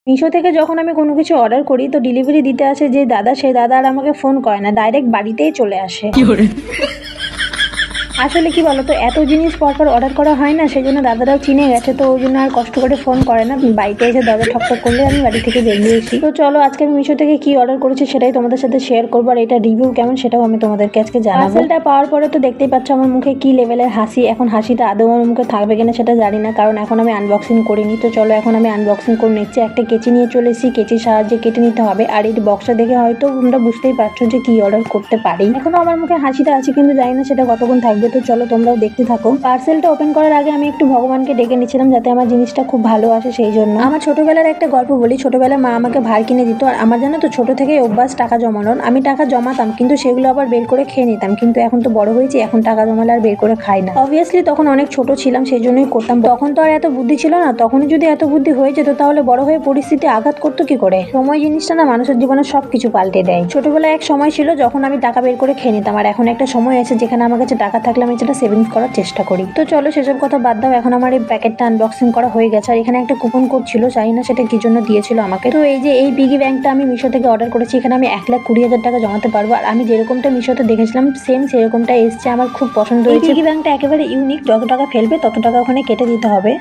মিশো থেকে যখন আমি কোনো কিছু অর্ডার করি তো ডেলিভারি দিতে আসে যে দাদা, সেই দাদা আর আমাকে ফোন করে না, ডাইরেক্ট বাড়িতেই চলে আসে। আসলে কি বলতো, এত জিনিস পরপর অর্ডার করা হয় না, সেই জন্য দাদারাও চিনে গেছে, তো ওই জন্য আর কষ্ট করে ফোন করে না, বাড়িতে এসে দরজা ঠকঠক করলে আমি বাড়ি থেকে বেরিয়ে এসি। তো চলো আজকে আমি মিশো থেকে কি অর্ডার করেছি সেটাই তোমাদের সাথে শেয়ার করবো, আর এটা রিভিউ কেমন সেটাও আমি তোমাদেরকে আজকে জানাবো। পার্সেলটা পাওয়ার পরে তো দেখতেই পাচ্ছ আমার মুখে কি লেভেলের হাসি। এখন হাসিটা আদৌ আমার মুখে থাকবে কিনা সেটা জানি না, কারণ এখন আমি আনবক্সিং করিনি। তো চলো এখন আমি আনবক্সিং করে নিচ্ছি। একটা কেচি নিয়ে চলে এসেছি, কেচির সাহায্যে কেটে নিতে হবে। আর এই বক্সটা দেখে হয়তো তোমরা বুঝতেই পারছো যে কি অর্ডার করতে পারি। এখনো আমার মুখে হাসিটা আছে, কিন্তু জানি না সেটা কতক্ষণ থাকবে। তো চলো তোমরাও দেখতে থাকো। পার্সেলটা ওপেন করার আগে আমি একটু ভগবানকে ডেকে নিচ্ছিলাম যাতে আমার জিনিসটা খুব ভালো আসে, সেই জন্য। আমার ছোটবেলার একটা গল্প বলি। ছোটবেলায় মা আমাকে ভার কিনে দিত, আর আমার জানো তো ছোট থেকে অভ্যাস টাকা জমানোর। আমি টাকা জমাতাম, কিন্তু সেগুলো আবার বের করে খেয়ে নিতাম। কিন্তু এখন তো বড় হয়েছি, এখন টাকা জমালে আর বের করে খাই না। অবভিয়াসলি তখন অনেক ছোট ছিলাম, সেই জন্যই করতাম। তখন তো আর এত বুদ্ধি ছিল না। তখনই যদি এত বুদ্ধি হয়ে যেত তাহলে বড় হয়ে পরিস্থিতি আঘাত করতো কি করে। সময় জিনিসটা না মানুষের জীবনে সবকিছু পাল্টে দেয়। ছোটবেলায় এক সময় ছিল যখন আমি টাকা বের করে খেয়ে নিতাম, আর এখন একটা সময় আছে যেখানে আমার কাছে টাকা থাকলে আমি সেটা সেভিংস করার চেষ্টা করি। তো চলো সেসব কথা বাদ দাও, এখন আমার এই প্যাকেটটা আনবক্সিং করা হয়ে গেছে। আর এখানে একটা কুপন কোড ছিল, জানি না সেটা কি জন্য দিয়েছিল আমাকে। তো এই যে এই পিগি ব্যাংকটা আমি মিশো থেকে অর্ডার করেছি, এখানে আমি 1,20,000 টাকা জমাতে পারবো। আর আমি যেরকমটা মিশোতে দেখেছিলাম সেম সেরকমটা এসছে, আমার খুব পছন্দ হয়েছে। পিগি ব্যাংকটা একেবারে ইউনিক, যত টাকা ফেলবে তত টাকা ওখানে কেটে দিতে হবে।